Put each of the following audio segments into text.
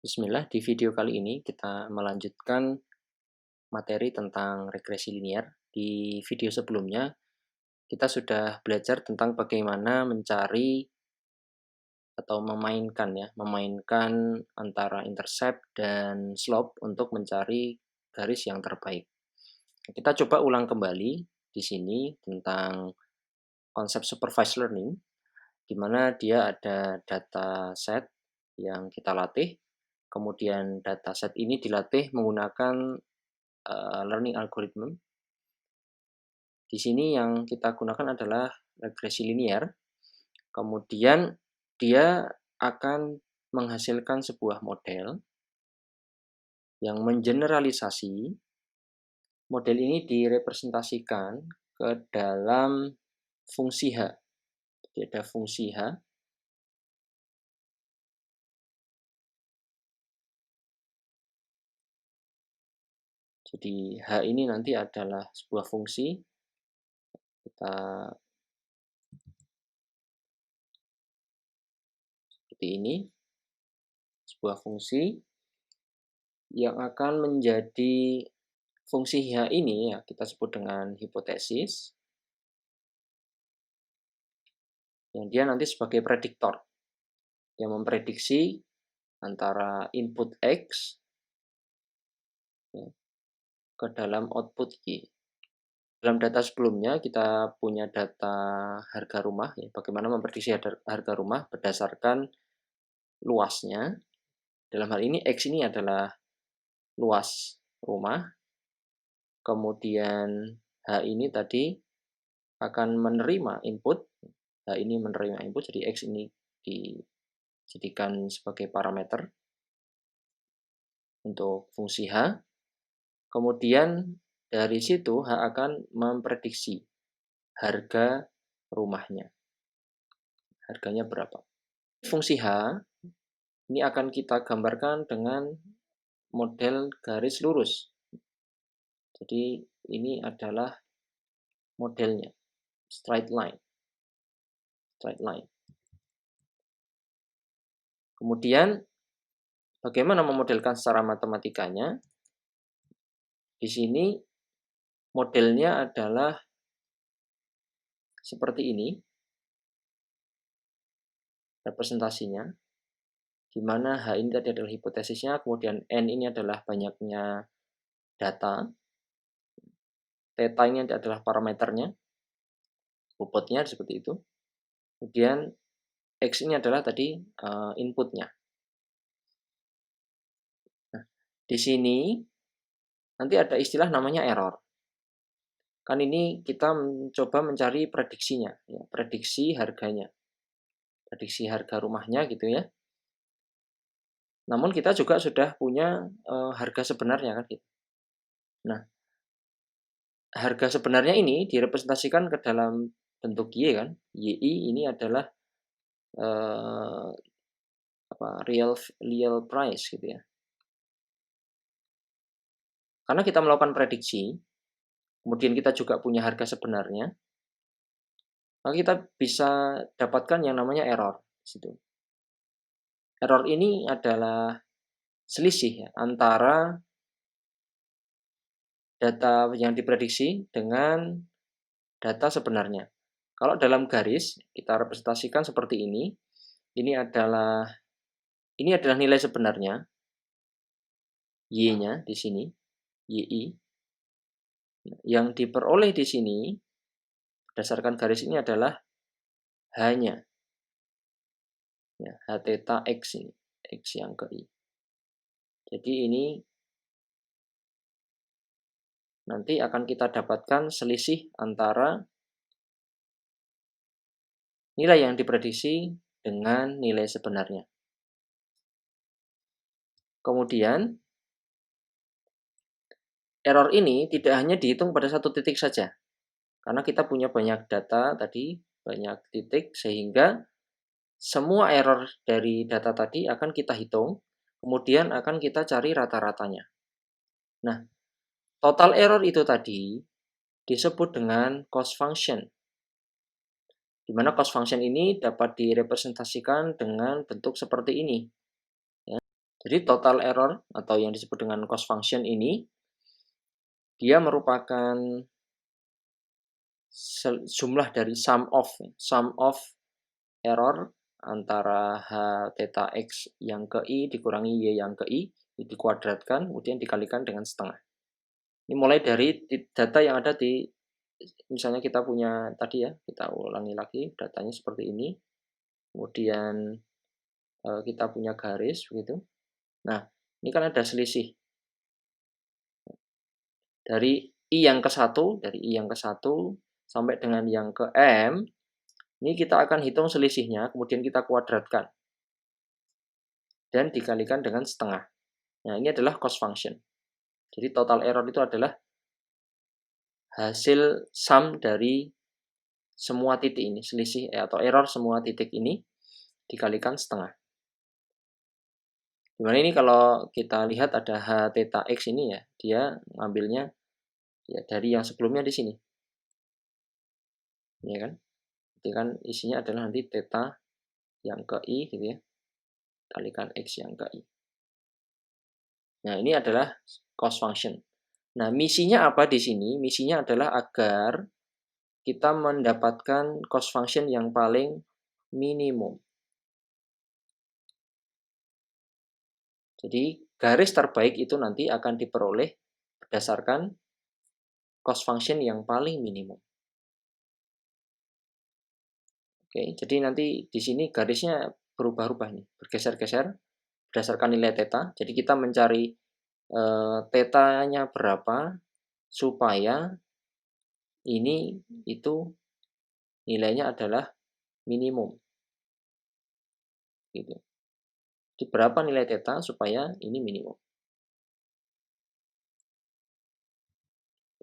Bismillah, di video kali ini kita melanjutkan materi tentang regresi linear. Di video sebelumnya, kita sudah belajar tentang bagaimana mencari atau memainkan antara intercept dan slope untuk mencari garis yang terbaik. Kita coba ulang kembali di sini tentang konsep supervised learning, di mana dia ada data set yang kita latih, kemudian data set ini dilatih menggunakan learning algorithm. Di sini yang kita gunakan adalah regresi linear. Kemudian dia akan menghasilkan sebuah model yang mengeneralisasi. Model ini direpresentasikan ke dalam fungsi H. Jadi ada fungsi H. Jadi H ini nanti adalah sebuah fungsi. Kita seperti ini. Sebuah fungsi yang akan menjadi fungsi H ini ya kita sebut dengan hipotesis. Yang dia nanti sebagai prediktor yang memprediksi antara input X ya, ke dalam output Y. Dalam data sebelumnya kita punya data harga rumah, ya, bagaimana memprediksi harga rumah berdasarkan luasnya. Dalam hal ini X ini adalah luas rumah, kemudian H ini tadi akan menerima input, H ini menerima input, jadi X ini dijadikan sebagai parameter untuk fungsi H. Kemudian dari situ H akan memprediksi harga rumahnya. Harganya berapa? Fungsi H ini akan kita gambarkan dengan model garis lurus. Jadi ini adalah modelnya, straight line. Kemudian bagaimana memodelkan secara matematikanya? Di sini modelnya adalah seperti ini representasinya, di mana H ini tadi adalah hipotesisnya, kemudian N ini adalah banyaknya data, theta ini adalah parameternya, bobotnya seperti itu, kemudian X ini adalah tadi inputnya. Nah, di sini nanti ada istilah namanya error. Kan ini kita mencoba mencari prediksinya, ya, prediksi harganya, prediksi harga rumahnya gitu ya. Namun kita juga sudah punya harga sebenarnya kan gitu. Nah, harga sebenarnya ini direpresentasikan ke dalam bentuk Y kan. YI ini adalah real price gitu ya. Karena kita melakukan prediksi, kemudian kita juga punya harga sebenarnya, maka kita bisa dapatkan yang namanya error di situ. Error ini adalah selisih ya, antara data yang diprediksi dengan data sebenarnya. Kalau dalam garis kita representasikan seperti ini. Ini adalah nilai sebenarnya Y-nya di sini, YI. Yang diperoleh di sini berdasarkan garis ini adalah H-nya. Ya, H theta X ini, X yang ke I. Jadi ini nanti akan kita dapatkan selisih antara nilai yang diprediksi dengan nilai sebenarnya. Kemudian, error ini tidak hanya dihitung pada satu titik saja. Karena kita punya banyak data tadi, banyak titik, sehingga semua error dari data tadi akan kita hitung, kemudian akan kita cari rata-ratanya. Nah, total error itu tadi disebut dengan cost function. Di mana cost function ini dapat direpresentasikan dengan bentuk seperti ini. Ya. Jadi total error atau yang disebut dengan cost function ini, dia merupakan jumlah dari sum of error antara H theta X yang ke I dikurangi Y yang ke I, dikuadratkan, kemudian dikalikan dengan setengah. Ini mulai dari data yang ada di, misalnya kita punya tadi ya, kita ulangi lagi, datanya seperti ini, kemudian kita punya garis, begitu. Nah, ini kan ada selisih. Dari I yang ke-1, sampai dengan yang ke M, ini kita akan hitung selisihnya, kemudian kita kuadratkan. Dan dikalikan dengan setengah. Nah, ini adalah cost function. Jadi total error itu adalah hasil sum dari semua titik ini, selisih atau error semua titik ini dikalikan setengah. Dimana ini kalau kita lihat ada H theta X ini ya, dia ngambilnya ya dari yang sebelumnya di sini. Ya kan? Jadi kan isinya adalah nanti theta yang ke I gitu ya, kalikan X yang ke I. Nah, ini adalah cost function. Nah, misinya apa di sini? Misinya adalah agar kita mendapatkan cost function yang paling minimum. Jadi, garis terbaik itu nanti akan diperoleh berdasarkan cost function yang paling minimum. Oke, jadi nanti di sini garisnya berubah-ubah nih, bergeser-geser berdasarkan nilai theta. Jadi kita mencari theta-nya berapa supaya ini itu nilainya adalah minimum. Gitu. Di berapa nilai theta supaya ini minimum.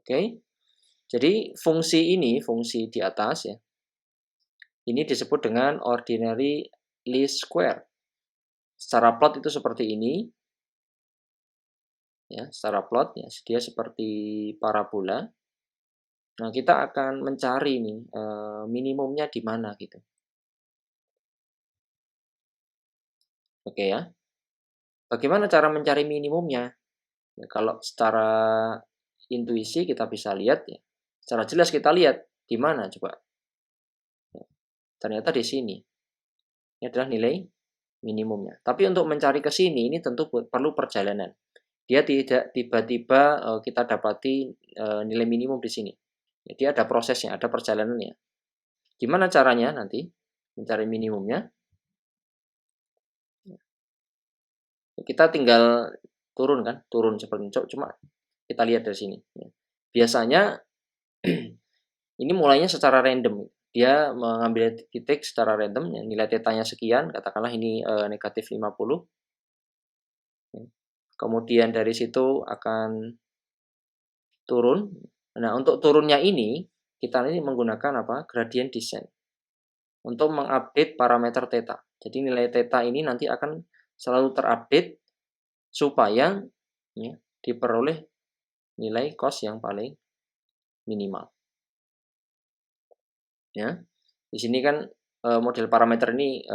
Oke. Jadi fungsi ini, fungsi di atas ya, ini disebut dengan ordinary least square. Secara plot itu seperti ini. Ya, secara plot ya, dia seperti parabola. Nah, kita akan mencari nih minimumnya di mana gitu. Oke ya. Bagaimana cara mencari minimumnya? Ya, kalau secara intuisi kita bisa lihat ya. Secara jelas kita lihat di mana coba. Ya, ternyata di sini. Ini adalah nilai minimumnya. Tapi untuk mencari ke sini ini tentu perlu perjalanan. Dia tidak tiba-tiba kita dapati nilai minimum di sini. Jadi ada prosesnya, ada perjalanannya. Gimana caranya nanti mencari minimumnya? Kita tinggal turun kan, turun seperti ini. Cuma kita lihat dari sini. Biasanya ini mulainya secara random. Dia mengambil titik secara random, nilai tetanya sekian, katakanlah ini negatif 50. Kemudian dari situ akan turun. Nah, untuk turunnya ini, kita ini menggunakan apa? Gradient descent. Untuk mengupdate parameter theta. Jadi nilai theta ini nanti akan selalu terupdate supaya ya, diperoleh nilai cost yang paling minimal. Ya, di sini kan model parameter ini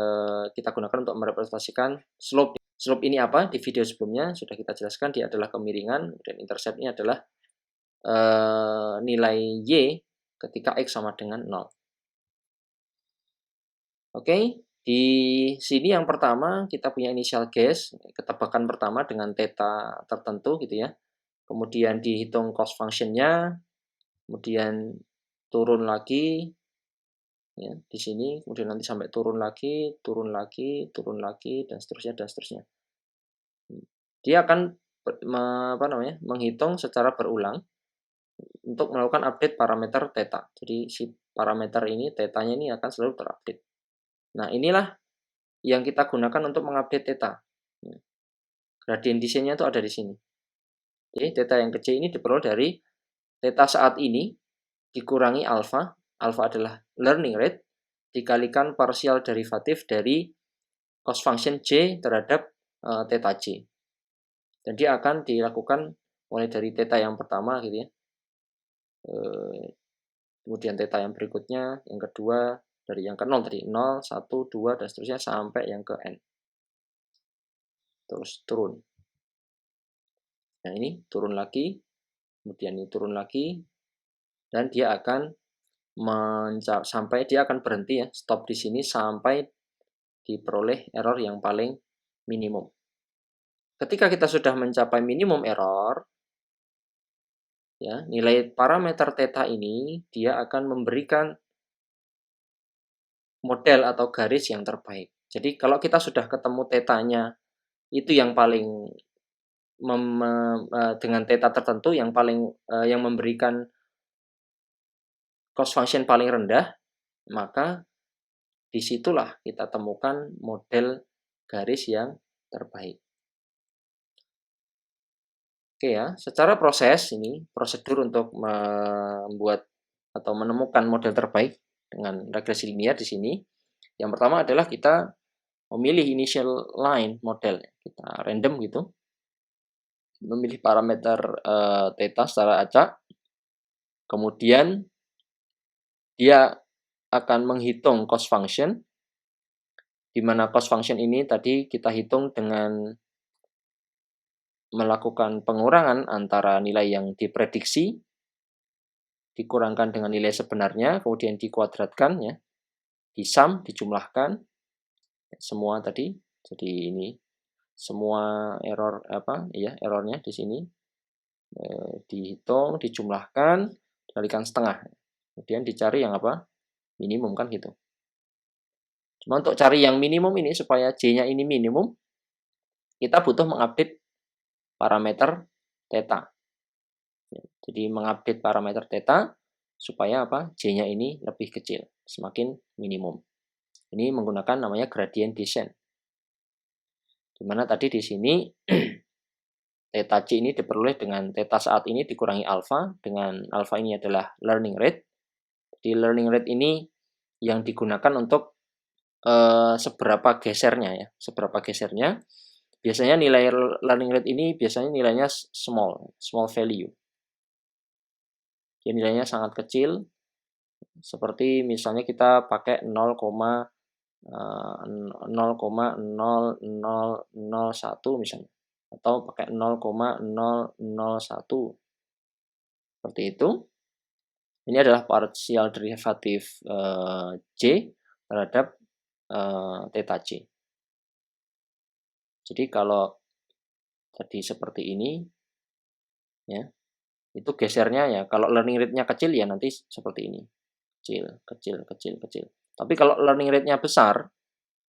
kita gunakan untuk merepresentasikan slope. Slope ini apa? Di video sebelumnya sudah kita jelaskan, dia adalah kemiringan, dan intercept ini adalah nilai Y ketika X sama dengan 0. Oke, di sini yang pertama kita punya initial guess, ketebakan pertama dengan theta tertentu gitu ya. Kemudian dihitung cost function-nya, kemudian turun lagi, ya, di sini, kemudian nanti sampai turun lagi, dan seterusnya, dan seterusnya. Dia akan menghitung secara berulang untuk melakukan update parameter theta. Jadi si parameter ini, theta-nya ini akan selalu terupdate. Nah, inilah yang kita gunakan untuk mengupdate theta. Gradient descent-nya itu ada di sini. Jadi theta yang kecil ini diperoleh dari theta saat ini dikurangi alpha. Alpha adalah learning rate dikalikan partial derivatif dari cost function J terhadap theta J. Dan dia akan dilakukan mulai dari theta yang pertama gitu ya. Kemudian theta yang berikutnya, yang kedua, dari yang ke 0 tadi, 0, 1, 2, dan seterusnya sampai yang ke N. terus turun. Nah, ini turun lagi, kemudian ini turun lagi, dan dia akan sampai dia akan berhenti ya, stop di sini sampai diperoleh error yang paling minimum. Ketika kita sudah mencapai minimum error, ya, nilai parameter theta ini dia akan memberikan model atau garis yang terbaik. Jadi kalau kita sudah ketemu tetanya itu yang paling dengan theta tertentu yang paling yang memberikan cost function paling rendah, maka disitulah kita temukan model garis yang terbaik. Oke ya, secara proses ini, prosedur untuk membuat atau menemukan model terbaik dengan regresi linear di sini. Yang pertama adalah kita memilih initial line model, kita random gitu, memilih parameter theta secara acak, kemudian dia akan menghitung cost function, di mana cost function ini tadi kita hitung dengan melakukan pengurangan antara nilai yang diprediksi dikurangkan dengan nilai sebenarnya, kemudian dikuadratkan ya, disum, dijumlahkan semua tadi. Jadi ini semua error errornya di sini dihitung, dijumlahkan, dikalikan setengah. Kemudian dicari yang apa? Minimum kan gitu. Cuma untuk cari yang minimum ini supaya J-nya ini minimum, kita butuh mengupdate parameter theta. Jadi mengupdate parameter theta supaya apa? J-nya ini lebih kecil, semakin minimum. Ini menggunakan namanya gradient descent. Dimana tadi di sini theta J ini diperoleh dengan theta saat ini dikurangi alpha, dengan alpha ini adalah learning rate. Jadi learning rate ini yang digunakan untuk seberapa gesernya ya, seberapa gesernya. Biasanya nilai learning rate ini biasanya nilainya small value. Jadi nilainya sangat kecil, seperti misalnya kita pakai 0,0001 misalnya, atau pakai 0,001 seperti itu. Ini adalah partial derivative J terhadap theta J. Jadi kalau tadi seperti ini, ya, itu gesernya ya. Kalau learning rate-nya kecil ya nanti seperti ini, kecil, kecil, kecil, kecil. Tapi kalau learning rate-nya besar,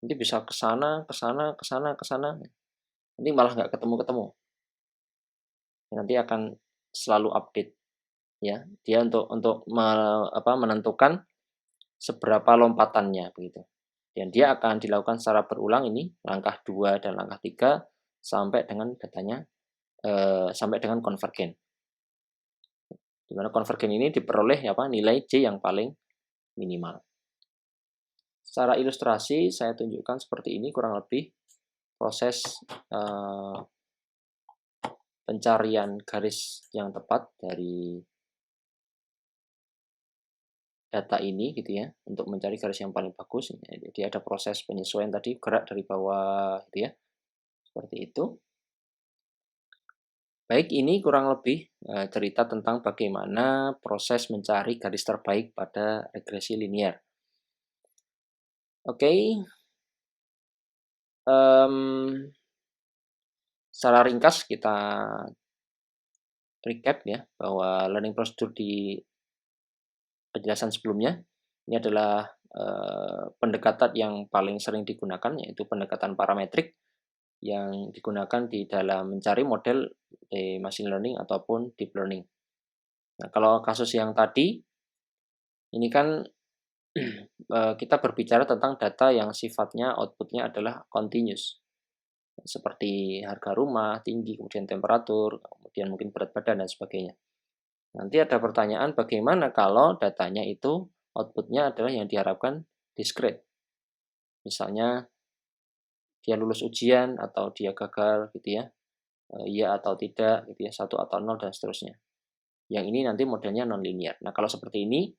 nanti bisa ke sana, ke sana, ke sana, ke sana. Nanti malah nggak ketemu-ketemu. Nanti akan selalu update, ya. Dia untuk menentukan seberapa lompatannya begitu. Dan dia akan dilakukan secara berulang ini, langkah 2 dan langkah 3 sampai dengan datanya sampai dengan konvergen. Di mana konvergen ini diperoleh nilai J yang paling minimal. Secara ilustrasi saya tunjukkan seperti ini kurang lebih proses pencarian garis yang tepat dari data ini gitu ya, untuk mencari garis yang paling bagus. Jadi ada proses penyesuaian tadi, gerak dari bawah gitu ya, seperti itu. Baik, ini kurang lebih cerita tentang bagaimana proses mencari garis terbaik pada regresi linear. Oke, secara ringkas kita recap ya, bahwa learning procedure di penjelasan sebelumnya ini adalah pendekatan yang paling sering digunakan, yaitu pendekatan parametrik yang digunakan di dalam mencari model di machine learning ataupun deep learning. Nah, kalau kasus yang tadi, ini kan kita berbicara tentang data yang sifatnya outputnya adalah continuous. Seperti harga rumah, tinggi, kemudian temperatur, kemudian mungkin berat badan, dan sebagainya. Nanti ada pertanyaan bagaimana kalau datanya itu outputnya adalah yang diharapkan discrete. Misalnya dia lulus ujian atau dia gagal gitu ya, iya atau tidak gitu ya, 1 atau 0 dan seterusnya. Yang ini nanti modelnya nonlinear. Nah, kalau seperti ini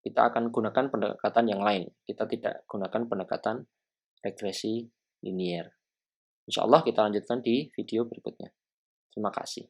kita akan gunakan pendekatan yang lain. Kita tidak gunakan pendekatan regresi linear. Insya Allah kita lanjutkan di video berikutnya. Terima kasih.